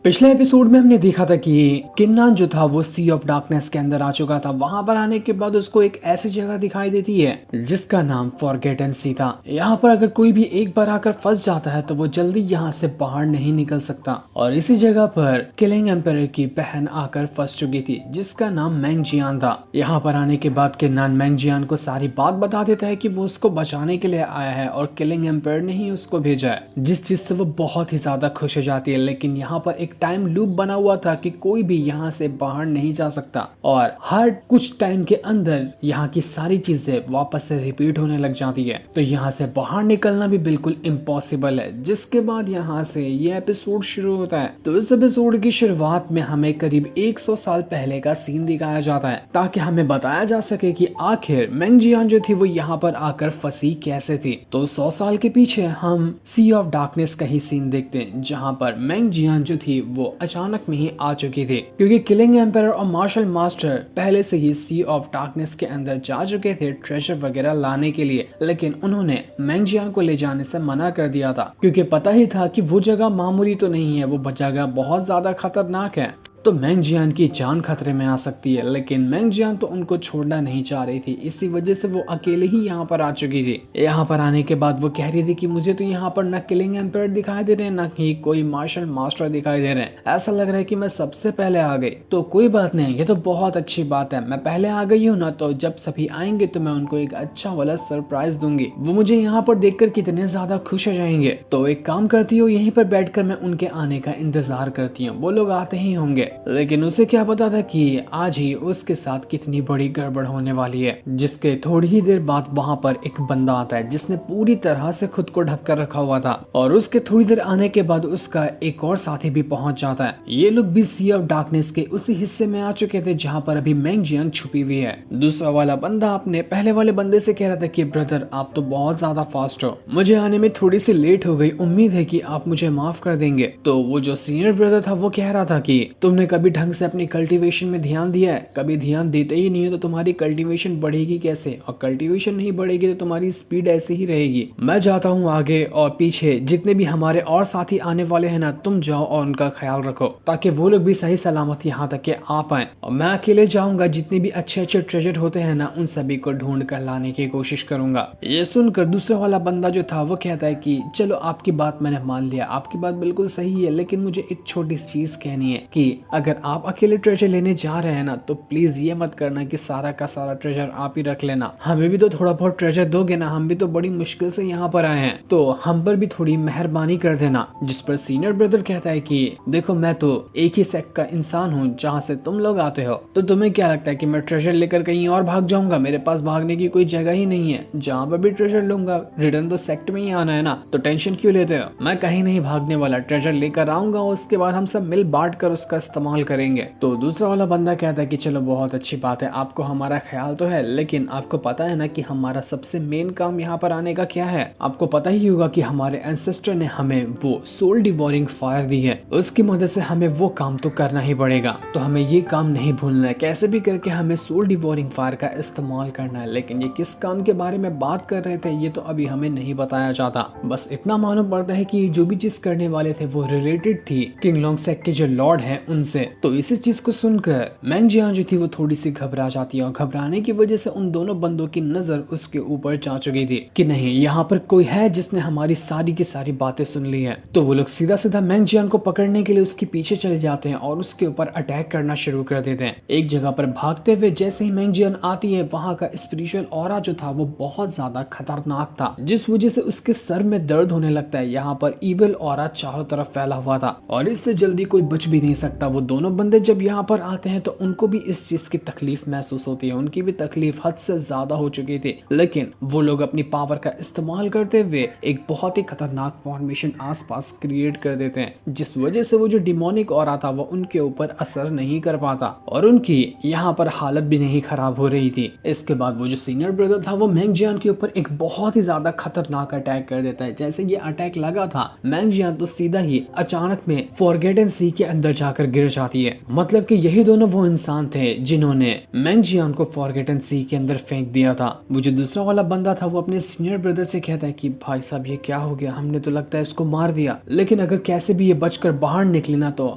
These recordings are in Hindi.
पिछले एपिसोड में हमने देखा था कि किन्नान जो था वो सी ऑफ डार्कनेस के अंदर आ चुका था। वहां पर आने के बाद उसको एक ऐसी जगह दिखाई देती है जिसका नाम फॉरगेटन सी था। यहाँ पर अगर कोई भी एक बार आकर फंस जाता है तो वो जल्दी यहाँ से बाहर नहीं निकल सकता। और इसी जगह पर किलिंग एम्पायर की बहन आकर फंस चुकी थी जिसका नाम मैंग जियान था। यहाँ पर आने के बाद किन्नान मैंग जियान को सारी बात बता देता है कि वो उसको बचाने के लिए आया है और किलिंग एम्पायर ने ही उसको भेजा है, जिस चीज से वो बहुत ही ज्यादा खुश हो जाती है। लेकिन यहाँ पर एक टाइम लूप बना हुआ था कि कोई भी यहाँ से बाहर नहीं जा सकता और हर कुछ टाइम के अंदर यहाँ की सारी चीजें वापस से रिपीट होने लग जाती है। तो यहाँ से बाहर निकलना भी बिल्कुल इम्पॉसिबल है। जिसके बाद यहाँ से ये एपिसोड शुरू होता है। तो इस एपिसोड की शुरुआत में हमें करीब 100 साल पहले का सीन दिखाया जाता है ताकि हमें बताया जा सके कि आखिर मैंग जियान जो थी वो यहाँ पर आकर फंसी कैसे थी। तो 100 साल के पीछे हम सी ऑफ डार्कनेस का ही सीन देखते हैं जहाँ पर मैंग जियान जो थी वो अचानक में ही आ चुकी थी क्योंकि किलिंग एम्पायर और मार्शल मास्टर पहले से ही सी ऑफ डार्कनेस के अंदर जा चुके थे ट्रेजर वगैरह लाने के लिए। लेकिन उन्होंने मैंग जियान को ले जाने से मना कर दिया था क्योंकि पता ही था कि वो जगह मामूली तो नहीं है, वो जगह बहुत ज्यादा खतरनाक है। तो मैंग जियान की जान खतरे में आ सकती है। लेकिन मैंग जियान तो उनको छोड़ना नहीं चाह रही थी, इसी वजह से वो अकेले ही यहाँ पर आ चुकी थी। यहाँ पर आने के बाद वो कह रही थी कि मुझे तो यहाँ पर न किलिंग एम्पायर दिखाई दे रहे हैं, न ही कोई मार्शल मास्टर दिखाई दे रहे हैं। ऐसा लग रहा है कि मैं सबसे पहले आ गई। तो कोई बात नहीं, ये तो बहुत अच्छी बात है। मैं पहले आ गई हूँ ना, तो जब सभी आएंगे तो मैं उनको एक अच्छा वाला सरप्राइज दूंगी। वो मुझे यहाँ पर देखकर कितने ज्यादा खुश हो जाएंगे। तो एक काम करती हूँ, यहीं पर बैठकर मैं उनके आने का इंतजार करती हूँ। वो लोग आते ही होंगे। लेकिन उसे क्या पता था कि आज ही उसके साथ कितनी बड़ी गड़बड़ होने वाली है। जिसके थोड़ी ही देर बाद वहाँ पर एक बंदा आता है जिसने पूरी तरह से खुद को ढक कर रखा हुआ था और उसके थोड़ी देर आने के बाद उसका एक और साथी भी पहुंच जाता है। ये लोग भी सी ऑफ डार्कनेस के उसी हिस्से में आ चुके थे जहाँ पर अभी मैंग जियान छुपी हुई है। दूसरा वाला बंदा अपने पहले वाले बंदे से कह रहा था कि ब्रदर आप तो बहुत ज्यादा फास्ट हो, मुझे आने में थोड़ी सी लेट हो गई, उम्मीद है कि आप मुझे माफ कर देंगे। तो वो जो सीनियर ब्रदर था वो कह रहा था कि तुमने कभी ढंग से अपनी कल्टीवेशन में ध्यान दिया है? कभी ध्यान देते ही नहीं है तो तुम्हारी कल्टीवेशन बढ़ेगी कैसे? और कल्टीवेशन नहीं बढ़ेगी तो तुम्हारी स्पीड ऐसे ही रहेगी। मैं जाता हूँ आगे और पीछे जितने भी हमारे और साथी आने वाले हैं ना, तुम जाओ और उनका ख्याल रखो ताकि वो लोग भी सही सलामत यहाँ तक के आ पाए। और मैं अकेले जाऊंगा, जितने भी अच्छे अच्छे ट्रेजर होते हैं ना उन सभी को ढूंढ कर लाने की कोशिश करूंगा। ये सुनकर दूसरा वाला बंदा जो था वो कहता है कि चलो आपकी बात मैंने मान लिया, आपकी बात बिल्कुल सही है, लेकिन मुझे एक छोटी सी चीज कहनी है कि अगर आप अकेले ट्रेजर लेने जा रहे हैं ना तो प्लीज ये मत करना कि सारा का सारा ट्रेजर आप ही रख लेना। हमें भी तो थोड़ा बहुत ट्रेजर दोगे ना, हम भी तो बड़ी मुश्किल से यहाँ पर आए हैं, तो हम पर भी थोड़ी मेहरबानी कर देना। जिस पर सीनियर ब्रदर कहता है कि देखो मैं तो एक ही सेक्ट का इंसान हूँ जहाँ से तुम लोग आते हो, तो तुम्हें क्या लगता है कि मैं ट्रेजर लेकर कहीं और भाग जाऊंगा? मेरे पास भागने की कोई जगह ही नहीं है। जहाँ पर भी ट्रेजर लूंगा रिटर्न तो सेक्ट में ही आना है ना, तो टेंशन क्यों लेते हो? मैं कहीं नहीं भागने वाला, ट्रेजर लेकर आऊंगा, उसके बाद हम सब मिल बांट कर उसका इस्तेमाल करेंगे। तो दूसरा वाला बंदा कहता है कि चलो बहुत अच्छी बात है, आपको हमारा ख्याल तो है, लेकिन आपको पता है ना कि हमारा सबसे मेन काम यहाँ पर आने का क्या है? आपको पता ही होगा कि हमारे एंसेस्टर ने हमें वो सोल डिवोरिंग फायर दी है, उसकी मदद से हमें वो काम तो करना ही पड़ेगा। तो हमें ये काम नहीं भूलना है, कैसे भी करके हमें सोल डिवोरिंग फायर का इस्तेमाल करना है। लेकिन ये किस काम के बारे में बात कर रहे थे ये तो अभी हमें नहीं बताया जाता। बस इतना मालूम पड़ता है कि जो भी चीज करने वाले थे वो रिलेटेड थी किंग लोंग सेक के जो लॉर्ड है उनसे। तो इसी चीज को सुनकर मैंग जियान जो थी वो थोड़ी सी घबरा जाती है और घबराने की वजह से उन दोनों बंदों की नजर उसके ऊपर जा चुकी थी कि नहीं यहाँ पर कोई है जिसने हमारी सारी की सारी बातें सुन ली है। तो वो लोग सीधा सीधा मैंग जियान को पकड़ने के लिए उसके पीछे चले जाते हैं और उसके ऊपर अटैक करना शुरू कर देते हैं। एक जगह पर भागते हुए जैसे ही मैंग जियान आती है वहाँ का स्पिरिचुअल ऑरा जो था वो बहुत ज्यादा खतरनाक था, जिस वजह से उसके सर में दर्द होने लगता है। यहाँ पर इविल ऑरा चारों तरफ फैला हुआ था और इससे जल्दी कोई बच भी नहीं सकता। वो दोनों बंदे जब यहाँ पर आते हैं तो उनको भी इस चीज की तकलीफ महसूस होती है, उनकी भी तकलीफ हद से ज्यादा हो चुकी थी। लेकिन वो लोग अपनी पावर का इस्तेमाल करते हुए एक बहुत ही खतरनाक फॉर्मेशन आसपास क्रिएट कर देते हैं, जिस वजह से वो जो डिमोनिक ऑरा था वो उनके ऊपर असर नहीं कर पाता और उनकी यहाँ पर हालत भी नहीं खराब हो रही थी। इसके बाद वो जो सीनियर ब्रदर था वो मैंग जियान के ऊपर एक बहुत ही ज्यादा खतरनाक अटैक कर देता है। जैसे ये अटैक लगा था मैंग जियान तो सीधा ही अचानक में फॉरगेटन सी के अंदर जाकर गिर जाती है। मतलब कि यही दोनों वो इंसान थे जिन्होंने मैंग जियान को फॉरगेटन सी के अंदर फेंक दिया था। वो जो दूसरा वाला बंदा था वो अपने सीनियर ब्रदर से कहता है कि भाई साहब ये क्या हो गया, हमने तो लगता है इसको मार दिया, लेकिन अगर कैसे भी ये बचकर बाहर निकले ना तो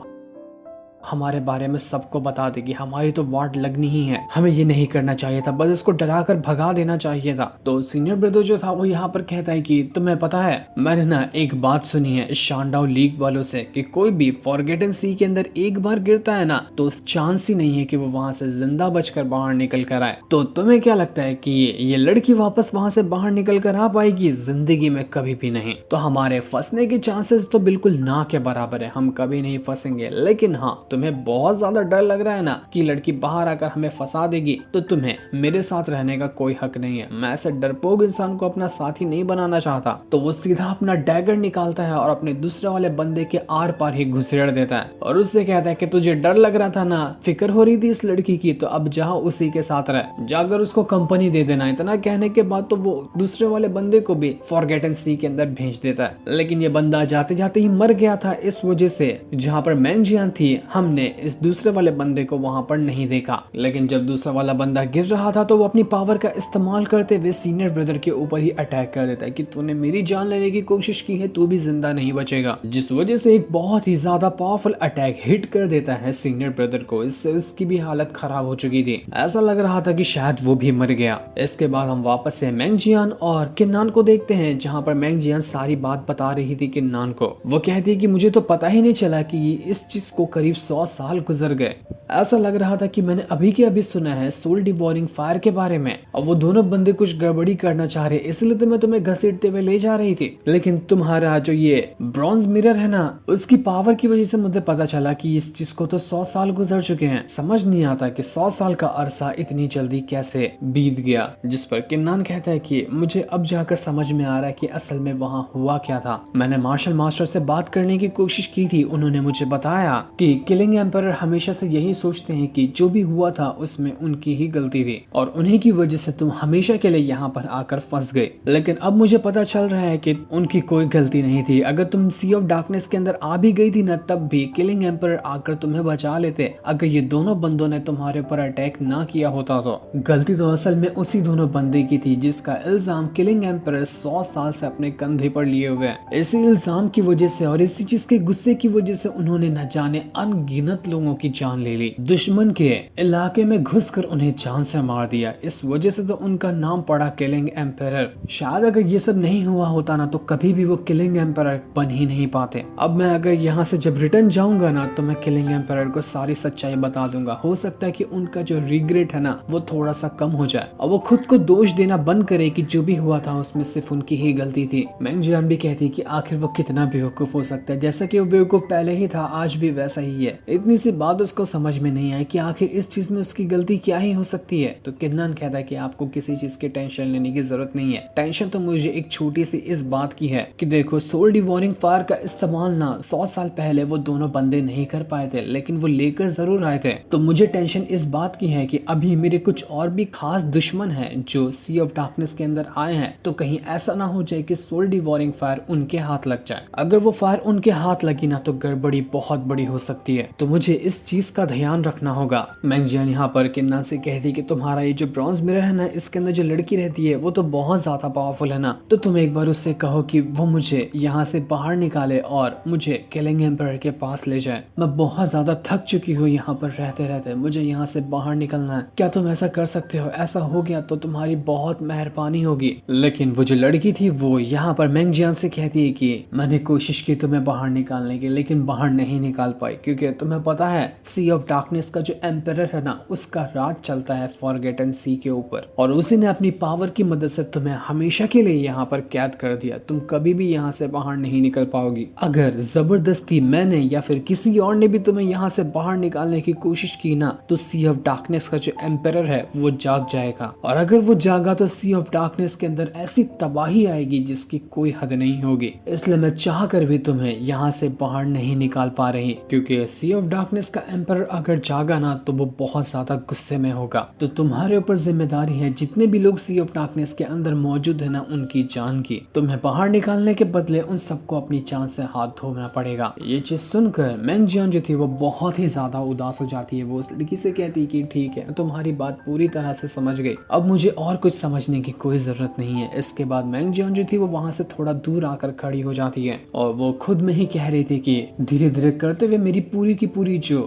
हमारे बारे में सबको बता देगी, हमारी तो वाट लगनी ही है, हमें ये नहीं करना चाहिए था, बस इसको डरा कर भगा देना चाहिए था। तो सीनियर ब्रदर जो था वो यहाँ पर कहता है कि तुम्हें पता है, मैंने ना एक बात सुनी है शानडाउ लीग वालों से कि कोई भी फॉरगेटन सी के अंदर एक बार गिरता है ना तो चांस ही नहीं है कि वो वहां से जिंदा बचकर बाहर निकल कर आए। तो तुम्हें क्या लगता है कि ये लड़की वापस वहां से बाहर निकल कर आ पाएगी? जिंदगी में कभी भी नहीं। तो हमारे फंसने के चांसेस तो बिल्कुल ना के बराबर है, हम कभी नहीं फंसेंगे। लेकिन हाँ, तुम्हें बहुत ज्यादा डर लग रहा है ना कि लड़की बाहर आकर हमें फंसा देगी, तो तुम्हें मेरे साथ रहने का कोई हक नहीं है। मैं ऐसे डरपोक इंसान को अपना साथी नहीं बनाना चाहता। तो वो सीधा अपना डैगर निकालता है और अपने दूसरे वाले बंदे के आर पार ही घुसेड़ देता है और उससे कहता है कि तुझे डर लग रहा था ना, फिक्र हो रही थी इस लड़की की, तो अब जाओ उसी के साथ रह, जाकर उसको कंपनी दे देना। इतना कहने के बाद तो वो दूसरे वाले बंदे को भी फॉरगेटन सी के अंदर भेज देता है। लेकिन ये बंदा जाते जाते ही मर गया था, इस वजह से जहाँ पर मैंग जियान थी हमने इस दूसरे वाले बंदे को वहां पर नहीं देखा। लेकिन जब दूसरा वाला बंदा गिर रहा था तो वो अपनी पावर का इस्तेमाल करते हुए सीनियर ब्रदर के ऊपर ही अटैक कर देता है कि तूने मेरी जान लेने की कोशिश की है, तू भी जिंदा नहीं बचेगा। जिस वजह से एक बहुत ही ज्यादा पावरफुल अटैक हिट कर देता है सीनियर ब्रदर को। इससे उसकी भी हालत खराब हो चुकी थी, ऐसा लग रहा था कि शायद वो भी मर गया। इसके बाद हम वापस से मैंग जियान और किन्नान को देखते हैं, जहाँ पर मैंग जियान सारी बात बता रही थी किन्नान को। वो कहती है कि मुझे तो पता ही नहीं चला कि इस चीज को करीब 100 साल गुजर गए। ऐसा लग रहा था कि मैंने अभी के अभी सुना है सोल डिवोरिंग फायर के बारे में, और वो दोनों बंदे कुछ गड़बड़ी करना चाह रहे, इसलिए तो मैं तुम्हें घसीटते हुए ले जा रही थी। लेकिन तुम्हारा जो ये ब्रॉन्ज मिरर है ना, उसकी पावर की वजह से मुझे पता चला कि इस चीज को तो 100 साल गुजर चुके हैं। समझ नहीं आता कि 100 साल का अरसा इतनी जल्दी कैसे बीत गया। जिस पर किन्नान कहता है कि मुझे अब जाकर समझ में आ रहा है कि असल में वहाँ हुआ क्या था। मैंने मार्शल मास्टर से बात करने की कोशिश की थी, उन्होंने मुझे बताया कि किलिंग एम्परर हमेशा से यही सोचते हैं कि जो भी हुआ था उसमें उनकी ही गलती थी और उन्हीं की वजह से तुम हमेशा के लिए यहाँ पर आकर फंस गए। लेकिन अब मुझे पता चल रहा है कि उनकी कोई गलती नहीं थी। अगर तुम सी ऑफ डार्कनेस के अंदर आ भी गई थी ना, तब भी किलिंग एम्परर आकर तुम्हें बचा लेते। अगर ये दोनों बंदों ने तुम्हारे ऊपर अटैक ना किया होता तो गलती तो असल में उसी दोनों बंदे की थी जिसका इल्जाम किलिंग एम्परर 100 साल से अपने कंधे पर लिए हुए हैं। इसी इल्जाम की वजह से और इसी चीज के गुस्से की वजह से उन्होंने न जाने अनगिनत लोगों की जान ले ली, दुश्मन के इलाके में घुसकर उन्हें जान से मार दिया। इस वजह से तो उनका नाम पड़ा किलिंग एम्परर। शायद अगर ये सब नहीं हुआ होता ना तो कभी भी वो किलिंग एम्परर बन ही नहीं पाते। अब मैं अगर यहाँ से जब रिटर्न जाऊंगा ना तो मैं किलिंग एम्परर को सारी सच्चाई बता दूंगा। हो सकता है कि उनका जो रिग्रेट है ना वो थोड़ा सा कम हो जाए और वो खुद को दोष देना बंद करे कि जो भी हुआ था उसमें सिर्फ उनकी ही गलती थी। मैंग जियान भी कहती कि आखिर वो कितना बेवकूफ हो सकता है, जैसा कि वो बेवकूफ पहले ही था आज भी वैसा ही है। इतनी सी बात उसको समझ में नहीं आई कि आखिर इस चीज में उसकी गलती क्या ही हो सकती है। तो किन्नान कहता है कि आपको किसी चीज की टेंशन लेने की जरूरत नहीं है। टेंशन तो मुझे एक छोटी सी इस बात की है कि देखो सोल डिवोरिंग फायर का इस्तेमाल ना 100 साल पहले वो दोनों बंदे नहीं कर पाए थे, लेकिन वो लेकर जरूर आए थे। तो मुझे टेंशन इस बात की है कि अभी मेरे कुछ और भी खास दुश्मन हैं जो सी ऑफ डार्कनेस के अंदर आए हैं। तो कहीं ऐसा ना हो जाए कि सोल डिवोरिंग फायर उनके हाथ लग जाए। अगर वो फायर उनके हाथ लगी ना तो गड़बड़ी बहुत बड़ी हो सकती है। तो मुझे इस चीज का ध्यान रखना होगा। मैंग जियान यहाँ पर किन्नान से कहती कि तुम्हारा ये जो ब्रॉन्ज मिरर है ना, इसके अंदर जो लड़की रहती है वो तो बहुत ज्यादा पावरफुल है ना, तो तुम एक बार उससे कहो कि वो मुझे यहाँ से बाहर निकाले और मुझे किलिंग एम्परर के पास ले जाए। मैं बहुत ज्यादा थक चुकी हूँ यहाँ पर रहते रहते, मुझे यहाँ से बाहर निकलना है। क्या तुम ऐसा कर सकते हो? ऐसा हो गया तो तुम्हारी बहुत मेहरबानी होगी। लेकिन वो जो लड़की थी वो यहाँ पर मैंग जियान से कहती है कि मैंने कोशिश की तुम्हें बाहर निकालने की, लेकिन बाहर नहीं निकाल पाई, क्योंकि तुम्हें पता है सी ऑफ डार्कनेस का जो एम्परर है ना उसका राज चलता है फॉरगेटन सी के ऊपर, और उसी ने अपनी पावर की मदद से तुम्हें हमेशा के लिए यहाँ पर कैद कर दिया। तुम कभी भी यहाँ से बाहर नहीं निकल पाओगी। अगर जबरदस्ती मैंने या फिर किसी और ने भी तुम्हें यहाँ से बाहर निकालने की कोशिश की ना तो सी ऑफ डार्कनेस का जो एम्परर है वो जाग जाएगा, और अगर वो जागा तो सी ऑफ डार्कनेस के अंदर ऐसी तबाही आएगी जिसकी कोई हद नहीं होगी। इसलिए मैं चाह कर भी तुम्हें यहाँ से बाहर नहीं निकाल पा रही, क्योंकि सी ऑफ डार्कनेस का एम्परर अगर जागा ना तो वो बहुत ज्यादा गुस्से में होगा। तो तुम्हारे ऊपर जिम्मेदारी है जितने भी लोग सी ऑफ डार्कनेस के अंदर मौजूद है ना उनकी जान की। तुम्हें बाहर निकालने के बदले उन सबको अपनी जान से हाथ धोना पड़ेगा। ये चीज सुनकर मैंग जियान जो थी वो बहुत ही ज्यादा उदास हो जाती है। वो उस लड़की से कहती कि ठीक है, तुम्हारी बात पूरी तरह से समझ गई, अब मुझे और कुछ समझने की कोई जरूरत नहीं है। इसके बाद मैंग जियान जो थी वो वहां से थोड़ा दूर आकर खड़ी हो जाती है और वो खुद में ही कह रही थी कि धीरे धीरे करते हुए मेरी पूरी की पूरी जो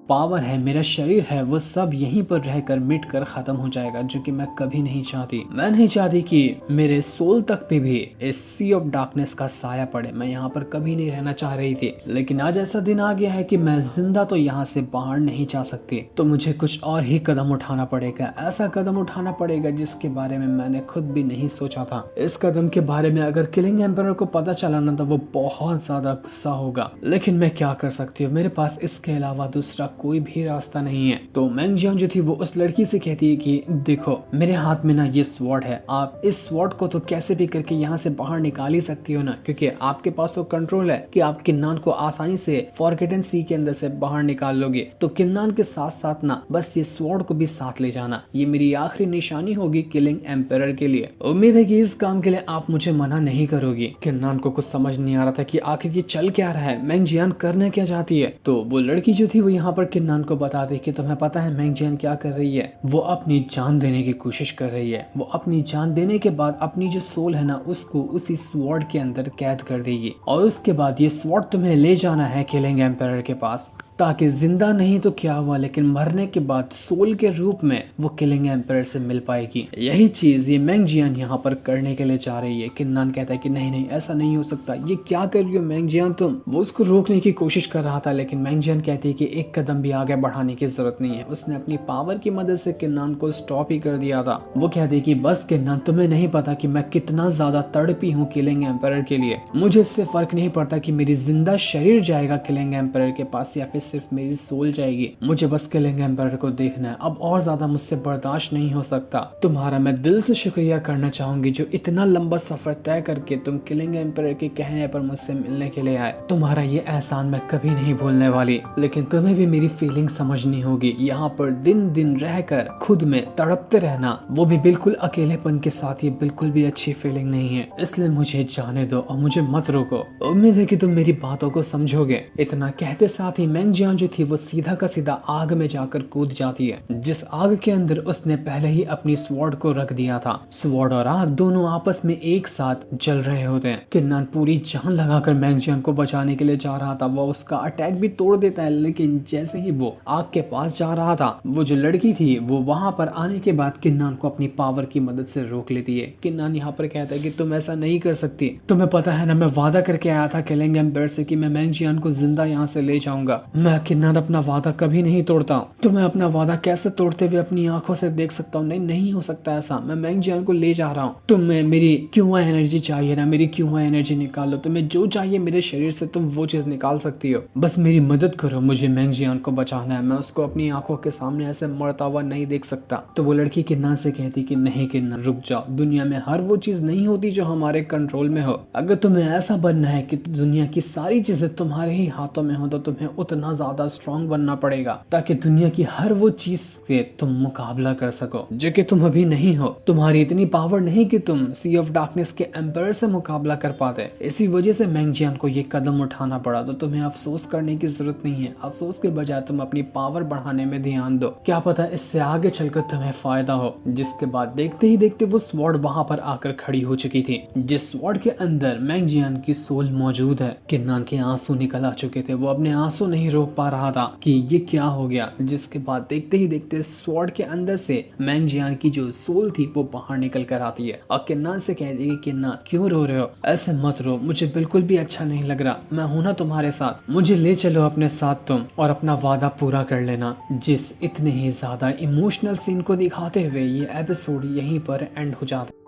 पावर है, मेरा शरीर है, वो सब यहीं पर रहकर मिट कर खत्म हो जाएगा, जो कि मैं कभी नहीं चाहती। मैं नहीं चाहती कि मेरे सोल तक पे भी इस सी ऑफ डार्कनेस का साया पड़े। मैं यहाँ पर कभी नहीं रहना चाह रही थी, लेकिन आज ऐसा दिन आ गया है कि मैं जिंदा तो यहाँ से बाहर नहीं जा सकती, तो मुझे कुछ और ही कदम उठाना पड़ेगा। ऐसा कदम उठाना पड़ेगा जिसके बारे में मैंने खुद भी नहीं सोचा था। इस कदम के बारे में अगर किलिंग एम्परर को पता चला ना, तो वो बहुत ज्यादा गुस्सा होगा, लेकिन मैं क्या कर सकती हूँ, मेरे पास इसके अलावा दूसरा कोई भी रास्ता नहीं है। तो मैंग जियान जो थी वो उस लड़की से कहती है कि देखो, मेरे हाथ में ना ये स्वॉर्ड है, आप इस स्वॉर्ड को तो कैसे भी करके यहाँ से बाहर निकाल ही सकती हो ना, क्योंकि आपके पास तो कंट्रोल है कि आप किन्नान को आसानी से फॉरगेटन सी के अंदर से बाहर निकाल लोगे। तो किन्नान के साथ साथ ना बस ये स्वॉर्ड को भी साथ ले जाना, ये मेरी आखिरी निशानी होगी किलिंग एम्परर के लिए। उम्मीद है कि इस काम के लिए आप मुझे मना नहीं करोगी। किन्नान को कुछ समझ नहीं आ रहा था कि आखिर ये चल क्या रहा है, मैंग जियान करना क्या चाहती है। तो वो लड़की जो थी वो यहाँ पर किन्नान को बता दी कि तुम्हें पता है मैंग जियान क्या कर रही है, वो अपनी जान देने की कोशिश कर रही है। वो अपनी जान देने के बाद अपनी जो सोल है ना, उसको उसी स्वॉर्ड के अंदर कैद कर देगी, और उसके बाद ये स्वॉर्ड तुम्हें ले जाना है किलिंग एम्परर के पास, ताकि जिंदा नहीं तो क्या हुआ, लेकिन मरने के बाद सोल के रूप में वो किलिंग एम्परर से मिल पाएगी। यही चीज ये मैंग जियान यहाँ पर करने के लिए जा रही है। किन्नान कहता है कि नहीं नहीं, ऐसा नहीं हो सकता, ये क्या कर रही हो मैंग जियान तुम। वो उसको रोकने की कोशिश कर रहा था, लेकिन मैंग जियान कहती है कि एक कदम भी आगे बढ़ाने की जरूरत नहीं है। उसने अपनी पावर की मदद से किन्नान को स्टॉप ही कर दिया था। वो कहती है कि बस किन्नान, तुम्हें नहीं पता कि मैं कितना ज्यादा तड़पी हूँ किलिंग एम्परर के लिए। मुझे इससे फर्क नहीं पड़ता कि मेरी जिंदा शरीर जाएगा किलिंग एम्परर के पास या फिर सिर्फ मेरी सोल जाएगी, मुझे बस किलिंग एम्परर को देखना है। अब और ज्यादा मुझसे बर्दाश्त नहीं हो सकता। तुम्हारा मैं दिल से शुक्रिया करना चाहूंगी जो इतना लंबा सफर तय करके तुम किलिंग एम्परर के कहने पर मुझसे मिलने के लिए आए। तुम्हारा ये एहसान मैं कभी नहीं भूलने वाली, लेकिन तुम्हें भी मेरी फीलिंग समझनी होगी। यहाँ पर दिन दिन रहकर खुद में तड़पते रहना, वो भी बिल्कुल अकेलेपन के साथ, ये बिल्कुल भी अच्छी फीलिंग नहीं है। इसलिए मुझे जाने दो और मुझे मत रोको। उम्मीद है कि तुम मेरी बातों को समझोगे। इतना कहते साथ ही मैंग जियान जो थी वो सीधा का सीधा आग में जाकर कूद जाती है, जिस आग के अंदर उसने पहले ही अपनी स्वॉर्ड को रख दिया था। स्वॉर्ड और आग दोनों आपस में एक साथ जल रहे होते हैं। किन्नान पूरी जान लगाकर मैंग जियान को बचाने के लिए जा रहा था। वो उसका अटैक भी तोड़ देता है, लेकिन जैसे ही वो आग के पास जा रहा था, वो जो लड़की थी वो वहां पर आने के बाद किन्नान को अपनी पावर की मदद से रोक लेती है। किन्नान यहाँ पर कहता है कि तुम ऐसा नहीं कर सकती, तुम्हें पता है ना, मैं वादा करके आया था किलिंग एम्परर से कि मैं मैंग जियान को जिंदा यहाँ से ले जाऊंगा। मैं किन्नान अपना वादा कभी नहीं तोड़ता। तो मैं अपना वादा कैसे तोड़ते हुए अपनी आंखों से देख सकता हूँ? नहीं, नहीं हो सकता ऐसा। मैं मैंग जियान को ले जा रहा हूँ। तुम्हें मेरी क्यों एनर्जी चाहिए ना, मेरी क्यों एनर्जी निकालो। तुम्हें जो चाहिए मेरे शरीर से तुम वो चीज निकाल सकती हो, बस मेरी मदद करो। मुझे मैंग जियान को बचाना है, मैं उसको अपनी आंखों के सामने ऐसे मरता हुआ नहीं देख सकता। तो वो लड़की किन्नान से कहती कि नहीं किन्नान, रुक जाओ। दुनिया में हर वो चीज नहीं होती जो हमारे कंट्रोल में हो। अगर तुम्हें ऐसा बनना है कि दुनिया की सारी चीजें तुम्हारे ही हाथों में हो, तो तुम्हें उतना ज्यादा स्ट्रांग बनना पड़ेगा ताकि दुनिया की हर वो चीज से तुम मुकाबला कर सको जो कि तुम अभी नहीं हो। तुम्हारी इतनी पावर नहीं कि तुम सी ऑफ डार्कनेस के एम्परर से मुकाबला कर पाते। इसी वजह से मैंग जियान को ये कदम उठाना पड़ा। तो तुम्हें अफसोस करने की जरूरत नहीं है। अफसोस के बजाय तुम अपनी पावर बढ़ाने में ध्यान दो, क्या पता इससे आगे चलकर तुम्हें फायदा हो। जिसके बाद देखते ही देखते वो स्वॉर्ड वहां पर आकर खड़ी हो चुकी थी, जिस स्वॉर्ड के अंदर मैंग जियान की सोल मौजूद है। किन्नान के आंसू निकल आ चुके थे, वो अपने आंसू नहीं रोक पा रहा था कि ये क्या हो गया। जिसके बाद देखते ही देखते स्वॉर्ड के अंदर से मैंग जियान की जो सोल थी वो बाहर निकल कर आती है और किन्नान से कहती है कि किन्नान क्यों रो रहे हो, ऐसे मत रो, मुझे बिल्कुल भी अच्छा नहीं लग रहा। मैं हूं ना तुम्हारे साथ, मुझे ले चलो अपने साथ तुम, और अपना वादा पूरा कर लेना। जिस इतने ही ज्यादा इमोशनल सीन को दिखाते हुए ये एपिसोड यहीं पर एंड हो जाता है।